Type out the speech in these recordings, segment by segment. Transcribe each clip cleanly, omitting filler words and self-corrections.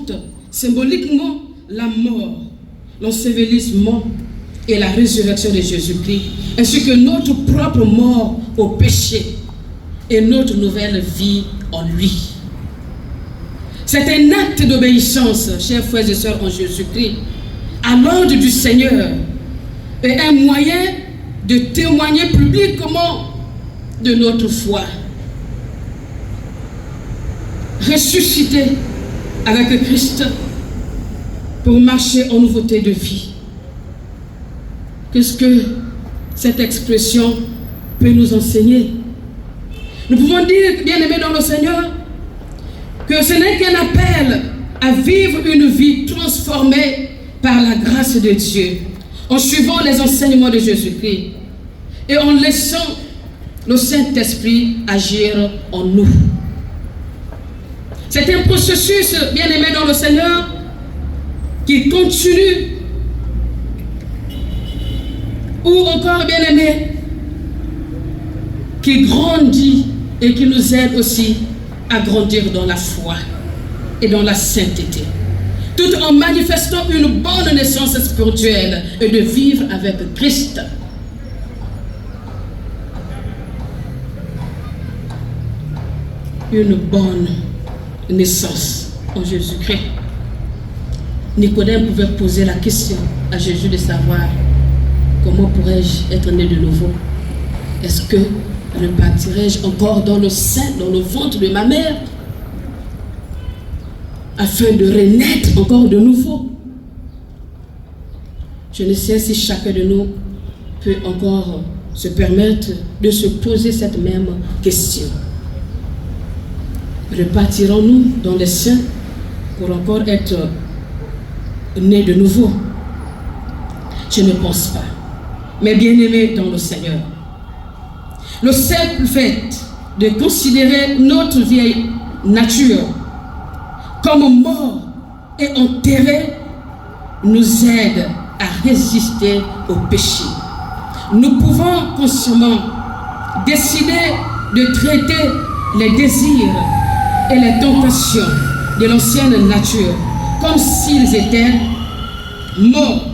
représente symboliquement la mort, l'ensevelissement et la résurrection de Jésus-Christ, ainsi que notre propre mort au péché et notre nouvelle vie en lui. C'est un acte d'obéissance, chers frères et sœurs en Jésus-Christ, à l'ordre du Seigneur, et un moyen de témoigner publiquement de notre foi. Ressuscité avec Christ pour marcher en nouveauté de vie. Qu'est-ce que cette expression peut nous enseigner? Nous pouvons dire, bien-aimés dans le Seigneur, que ce n'est qu'un appel à vivre une vie transformée par la grâce de Dieu, en suivant les enseignements de Jésus-Christ et en laissant le Saint-Esprit agir en nous. C'est un processus, bien-aimé dans le Seigneur, qui continue, ou encore, bien-aimé, qui grandit et qui nous aide aussi à grandir dans la foi et dans la sainteté, tout en manifestant une bonne naissance spirituelle et de vivre avec Christ. Une bonne naissance en Jésus-Christ. Nicodème pouvait poser la question à Jésus de savoir comment pourrais-je être né de nouveau? Est-ce que repartirai-je encore dans le sein, dans le ventre de ma mère, afin de renaître encore de nouveau? Je ne sais si chacun de nous peut encore se permettre de se poser cette même question. Repartirons-nous dans les seins pour encore être nés de nouveau? Je ne pense pas. Mais bien-aimés dans le Seigneur, le simple fait de considérer notre vieille nature comme mort et enterrée nous aide à résister au péché. Nous pouvons consciemment décider de traiter les désirs et les tentations de l'ancienne nature comme s'ils étaient morts.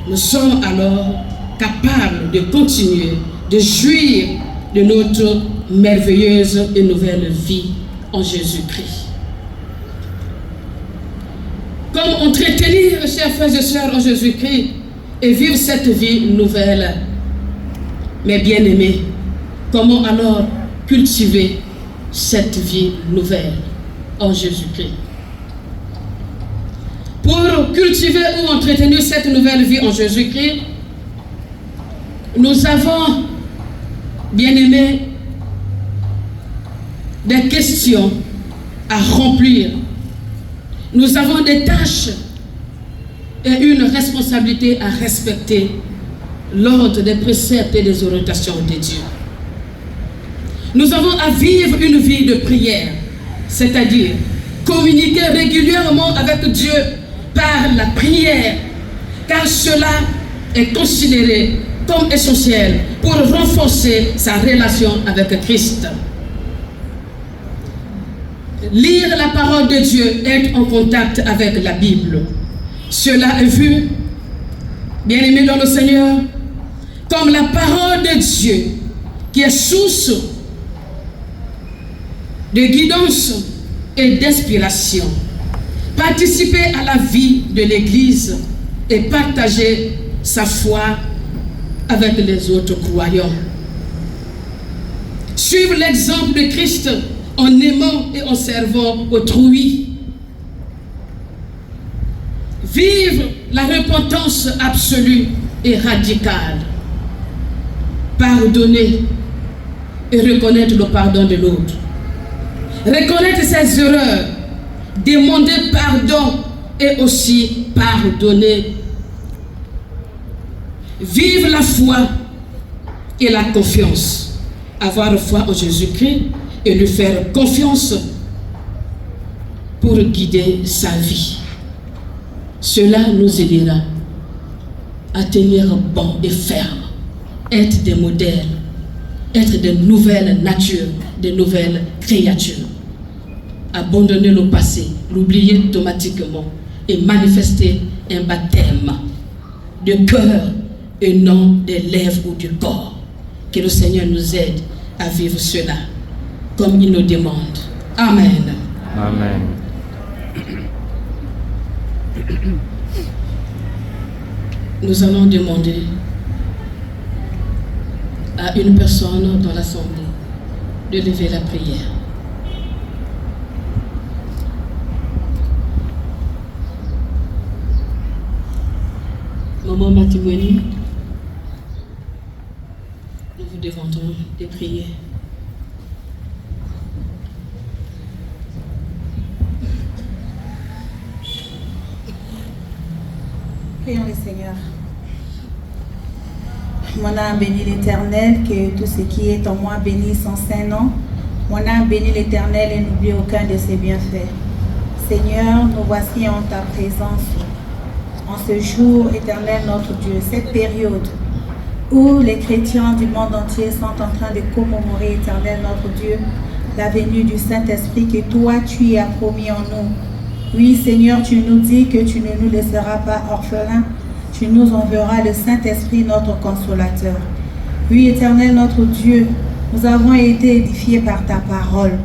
Nous sommes alors capables de continuer de jouir de notre merveilleuse et nouvelle vie en Jésus-Christ. Comme entretenir, chers frères et sœurs, en Jésus-Christ et vivre cette vie nouvelle? Mais bien-aimés, comment alors cultiver cette vie nouvelle en Jésus-Christ? Pour cultiver ou entretenir cette nouvelle vie en Jésus-Christ, nous avons, bien-aimés, des questions à remplir. Nous avons des tâches et une responsabilité à respecter l'ordre des préceptes et des orientations de Dieu. Nous avons à vivre une vie de prière, c'est-à-dire communiquer régulièrement avec Dieu par la prière, car cela est considéré comme essentiel pour renforcer sa relation avec Christ. Lire la parole de Dieu, être en contact avec la Bible, cela est vu, bien-aimé dans le Seigneur, comme la parole de Dieu qui est source de guidance et d'inspiration. Participer à la vie de l'Église et partager sa foi avec les autres croyants. Suivre l'exemple de Christ en aimant et en servant autrui. Vivre la repentance absolue et radicale. Pardonner et reconnaître le pardon de l'autre. Reconnaître ses erreurs, demander pardon et aussi pardonner. Vivre la foi et la confiance. Avoir foi en Jésus-Christ et lui faire confiance pour guider sa vie. Cela nous aidera à tenir bon et ferme, être des modèles, être de nouvelles natures, de nouvelles créatures. Abandonner le passé l'oublier automatiquement et manifester un baptême de cœur et non des lèvres ou du corps. Que le Seigneur nous aide à vivre cela comme il nous demande. Amen. Amen. Nous allons demander à une personne dans l'assemblée de lever la prière. Maman Matibweni, nous vous demandons de prier. Prions le Seigneur. Mon âme bénit l'Éternel, que tout ce qui est en moi bénisse son saint nom. Mon âme bénit l'Éternel et n'oublie aucun de ses bienfaits. Seigneur, nous voici en ta présence, en ce jour, Éternel notre Dieu, cette période où les chrétiens du monde entier sont en train de commémorer, Éternel notre Dieu, la venue du Saint-Esprit que toi tu as promis en nous. Oui, Seigneur, tu nous dis que tu ne nous laisseras pas orphelins. Tu nous enverras le Saint-Esprit, notre consolateur. Oui, Éternel, notre Dieu, nous avons été édifiés par ta parole.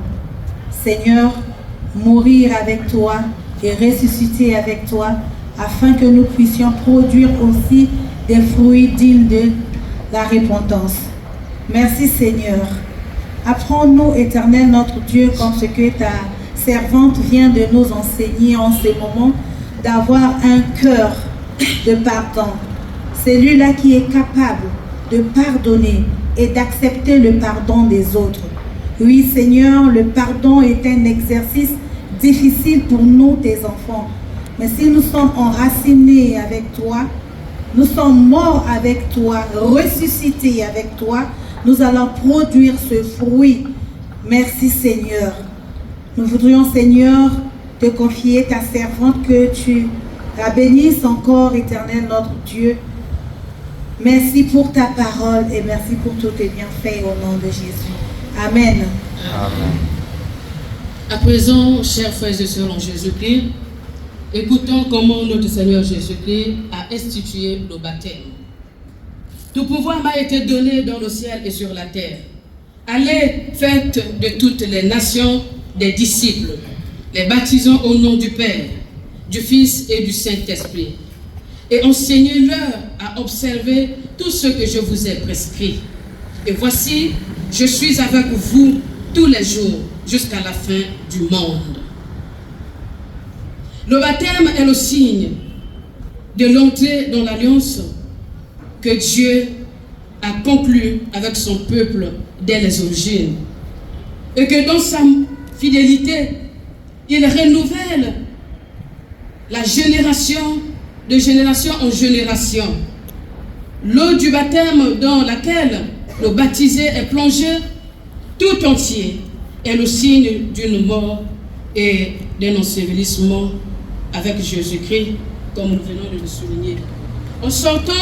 Seigneur, mourir avec toi et ressusciter avec toi, afin que nous puissions produire aussi des fruits dignes de la repentance. Merci, Seigneur. Apprends-nous, Éternel, notre Dieu, comme ce que ta servante vient de nous enseigner en ce moment, d'avoir un cœur de pardon. Celui-là qui est capable de pardonner et d'accepter le pardon des autres. Oui, Seigneur, le pardon est un exercice difficile pour nous, tes enfants. Mais si nous sommes enracinés avec toi, nous sommes morts avec toi, ressuscités avec toi, nous allons produire ce fruit. Merci, Seigneur. Nous voudrions, Seigneur, te confier ta servante, que tu la bénisses encore, Éternel, notre Dieu. Merci pour ta parole et merci pour tous tes bienfaits au nom de Jésus. Amen. Amen. À présent, chers frères et sœurs en Jésus-Christ, écoutons comment notre Seigneur Jésus-Christ a institué le baptême. Tout pouvoir m'a été donné dans le ciel et sur la terre. Allez, faites de toutes les nations des disciples, les baptisant au nom du Père, du Fils et du Saint-Esprit, et enseignez-leur à observer tout ce que je vous ai prescrit. Et voici, je suis avec vous tous les jours jusqu'à la fin du monde. Le baptême est le signe de l'entrée dans l'alliance que Dieu a conclue avec son peuple dès les origines, et que dans sa fidélité, il renouvelle la génération de génération en génération. L'eau du baptême dans laquelle le baptisé est plongé tout entier est le signe d'une mort et d'un ensevelissement avec Jésus-Christ, comme nous venons de le souligner. En sortant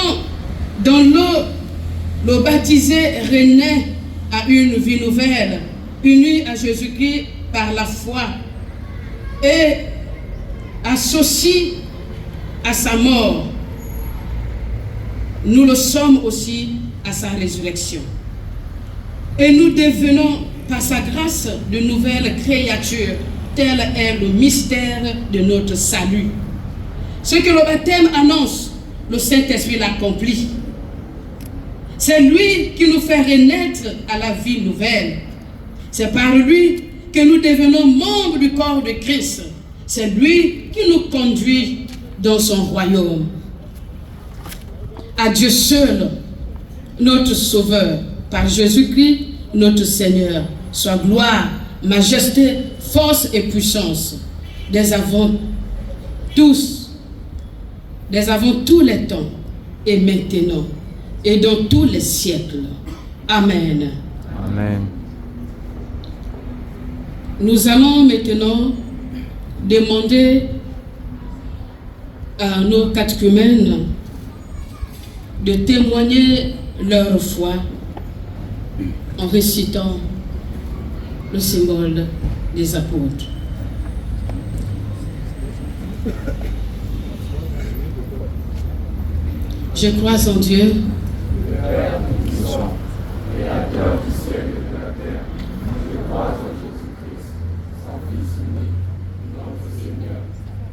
dans l'eau, le baptisé renaît à une vie nouvelle, unie à Jésus-Christ par la foi et associé à sa mort. Nous le sommes aussi à sa résurrection. Et nous devenons par sa grâce de nouvelles créatures. Tel est le mystère de notre salut. Ce que le baptême annonce, le Saint-Esprit l'accomplit. C'est lui qui nous fait renaître à la vie nouvelle. C'est par lui que nous devenons membres du corps de Christ. C'est lui qui nous conduit dans son royaume. À Dieu seul, notre Sauveur, par Jésus-Christ, notre Seigneur, soit gloire, majesté, force et puissance, dès avant tous les temps, et maintenant, et dans tous les siècles. Amen. Amen. Nous allons maintenant demander à nos catéchumènes de témoigner leur foi en récitant le symbole des apôtres. Je crois en Dieu, Créateur du ciel et de la terre. Je crois en Jésus-Christ, son Fils unique, notre Seigneur,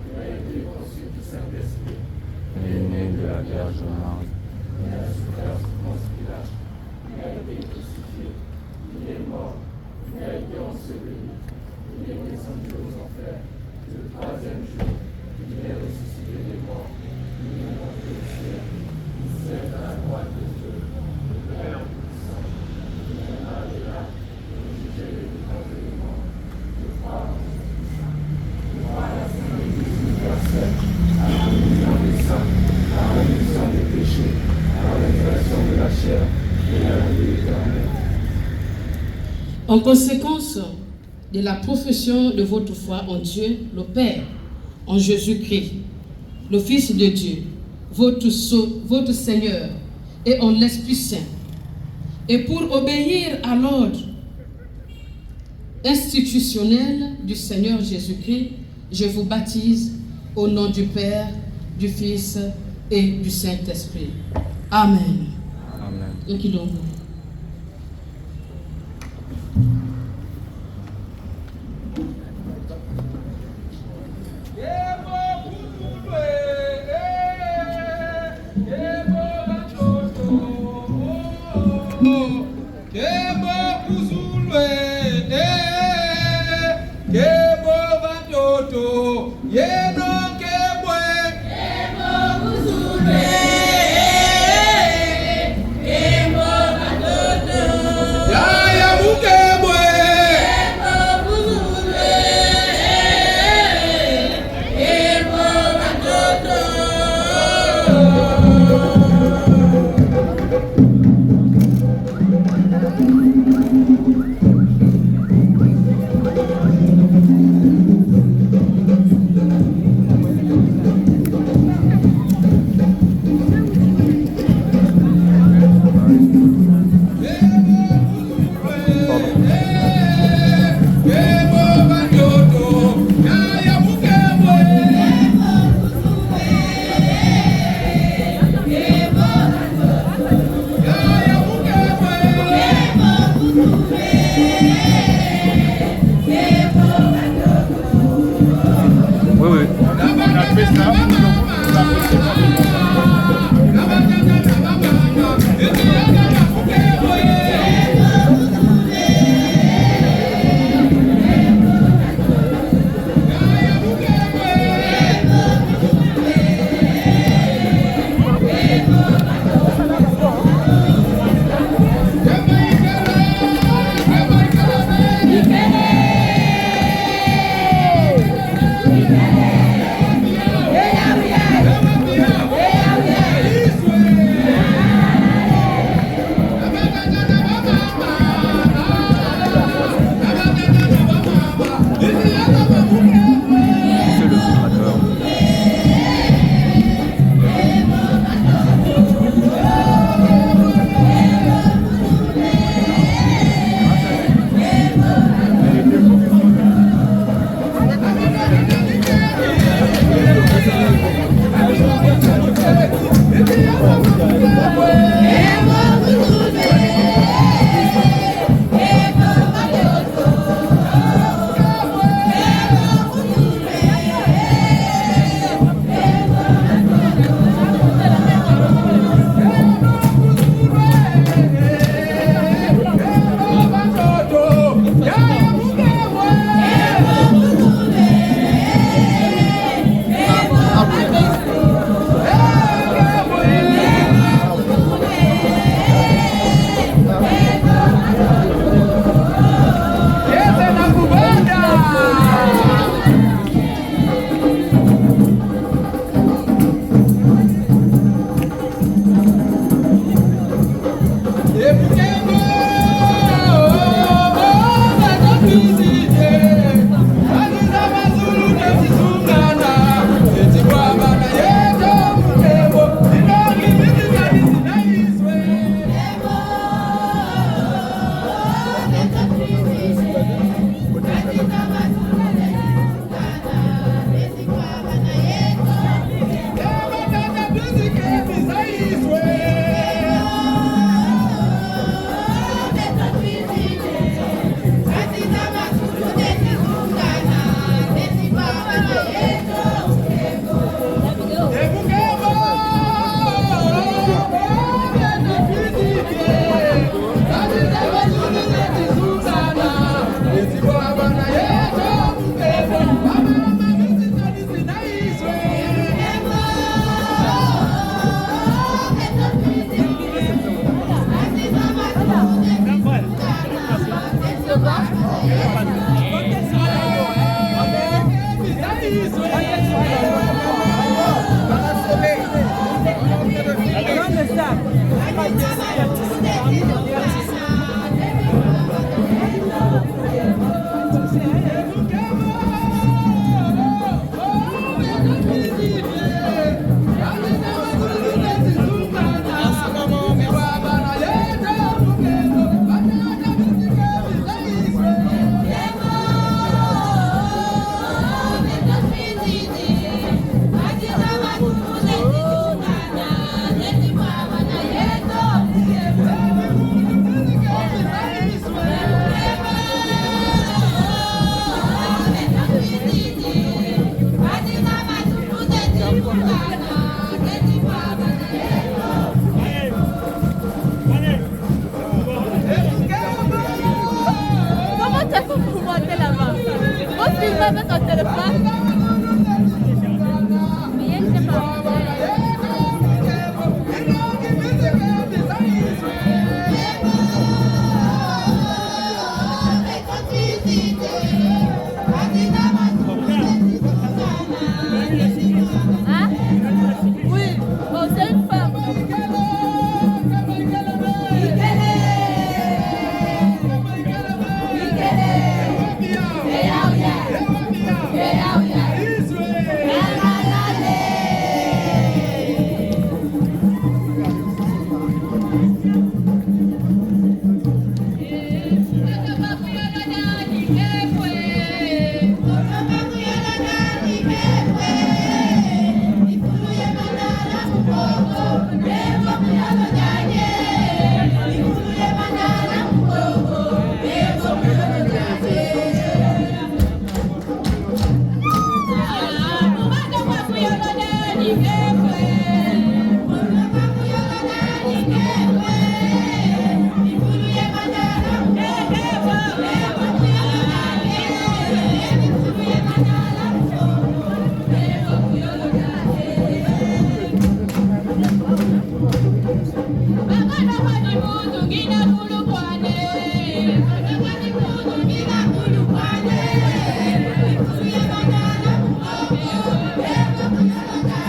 qui a été conçu du Saint-Esprit. Il est né de la Vierge Marie. Il a souffert sous Ponce Pilate. Il a été crucifié. Il est mort. Il a été enseveli. Il est descendu aux enfers. Le troisième jour, il est ressuscité des morts. Il est monté au ciel. Il s'est à la droite de Dieu, le Père puissant. Il viendra de là pour juger les vivants et les morts. Je crois en Jésus-Christ. Je crois à la Sainte Église universelle, à la communion des saints, à la rémission des péchés, à la résurrection de la chair et à la vie éternelle. en conséquence de la profession de votre foi en Dieu, le Père, en Jésus-Christ, le Fils de Dieu, votre Seigneur, et en l'Esprit Saint, et pour obéir à l'ordre institutionnel du Seigneur Jésus-Christ, je vous baptise au nom du Père, du Fils et du Saint-Esprit. Amen. Amen.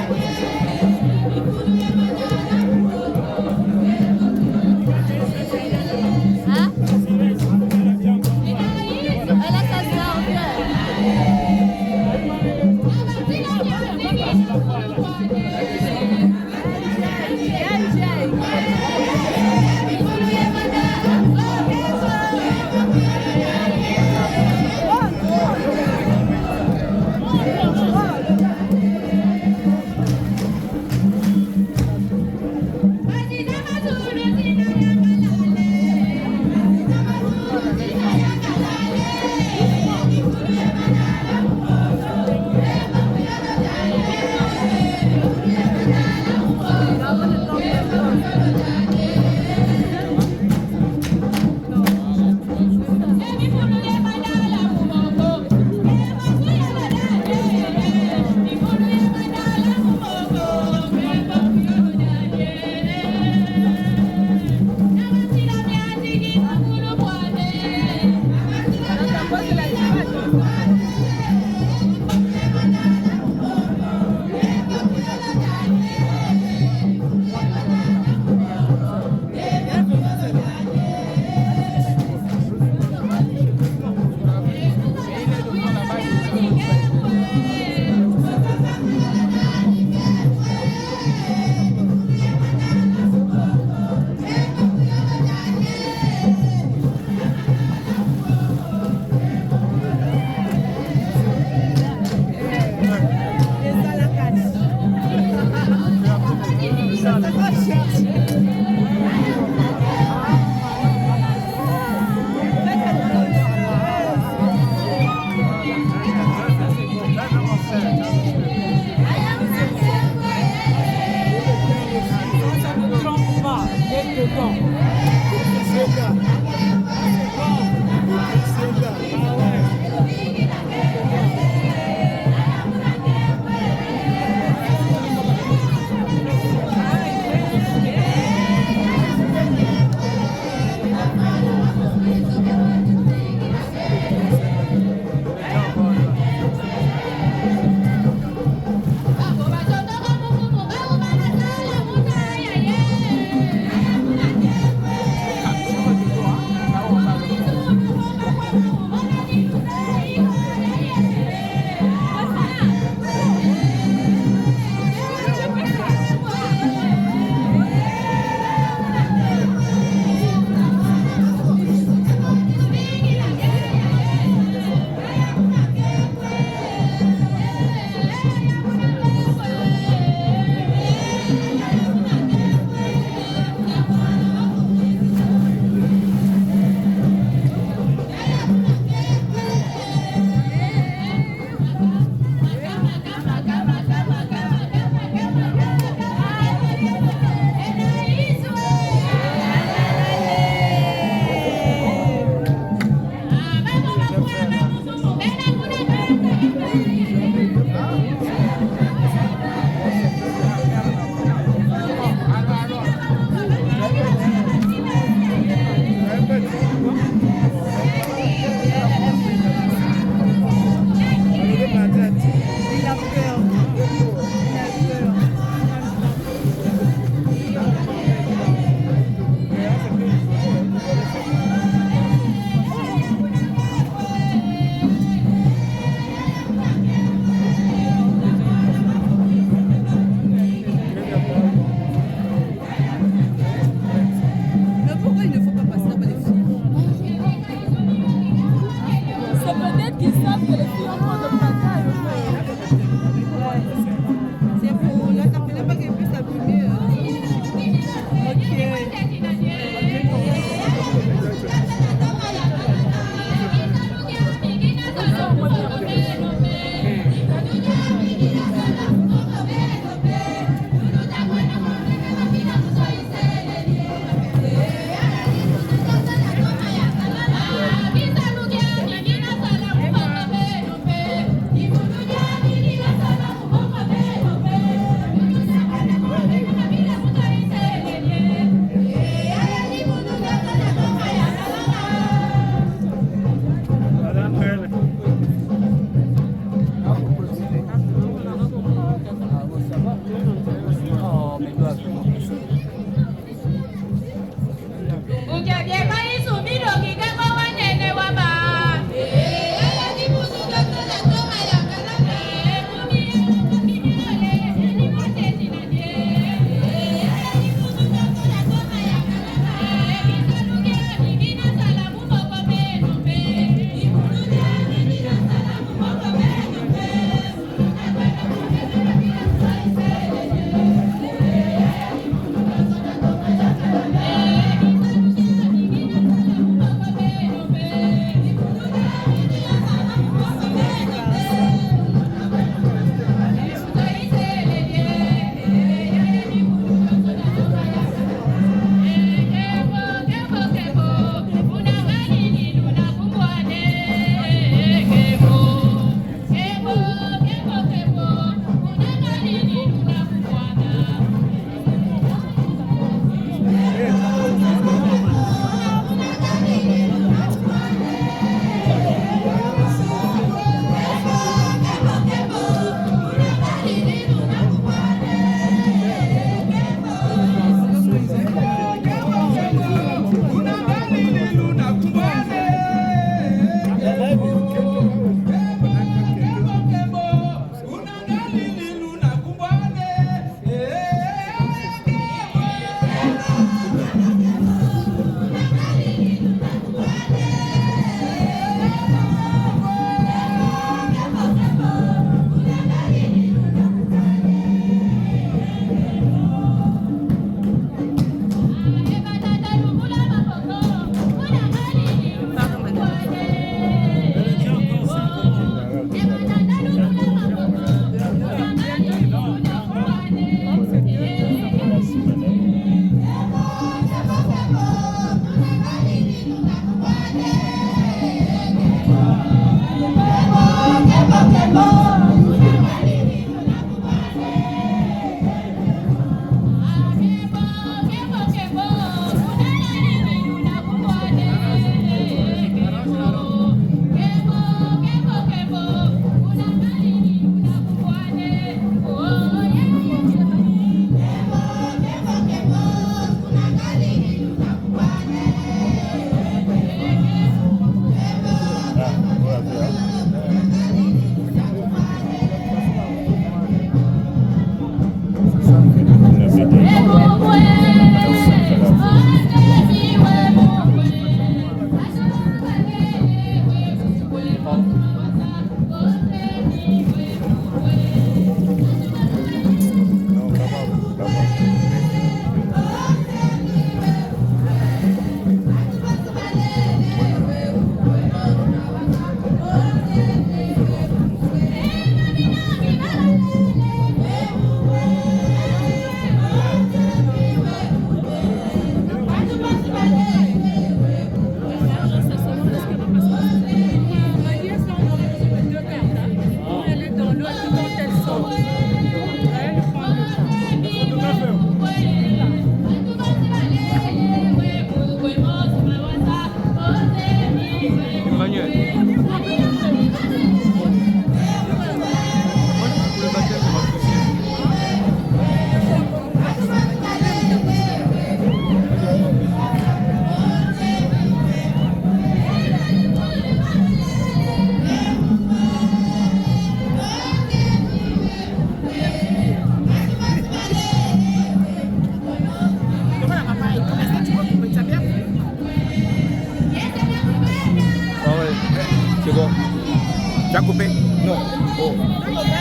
Yeah. C'est pour le temps que les puissent s'abîmer. Tu as coupé? Non. Oh.